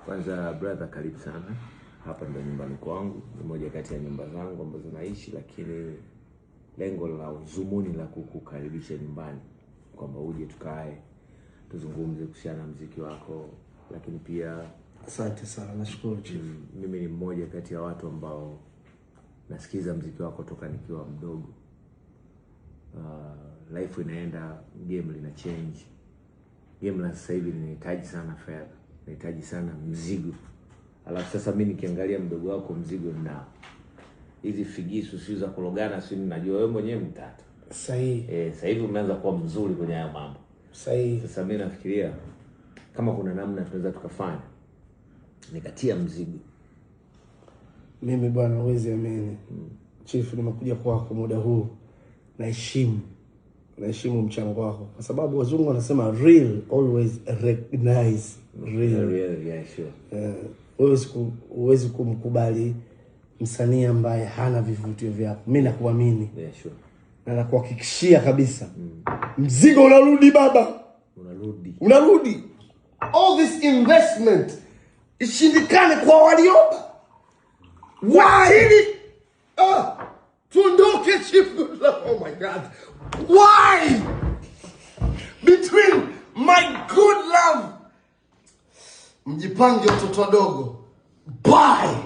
Kwanza brother, karibu sana. Hapa ndo nyumbani kwangu, ni moja kati ya nyumba zangu ambazo naishi, lakini lengo la uzumuni la kukukaribisha nyumbani kwamba uje tukae tuzungumze kuhusiana na muziki wako, lakini pia asante sana, nashukuru chief. Mimi ni mmoja kati ya watu ambao nasikiza muziki wako toka nikiwa mdogo. Life inaenda, game lina change. Game la sasa hivi linahitaji sana fedha, linahitaji sana mzigo. Alafu sasa mimi nikiangalia mdogo wako mzigo na hizi figisu sio za kulogana, sio ninajua wewe mwenyewe mtata. Sahihi. Sasa hivi umeanza kuwa mzuri kwenye haya mambo. Sahihi. Sasa mimi nafikiria kama kuna namna tunaweza tukafanya nikatia mzigo. Mimi bwana uwezi amini. Chief, nimekuja kwako muda huu. Naheshimu mchango wako kwa sababu wazungu wanasema real always recognize real. Yeah, sure. Uwezi kumkubali msanii ambaye hana vivutio vyako. Mimi nakuamini. Yeah, sure. Na nakuhakikishia kabisa. Mzigo unarudi baba. Unarudi. All this investment ishindikane kwa walioba. Why? Tuondoke chief. Oh my God. Why? Between my good love. Mjipange watoto wadogo. Bye.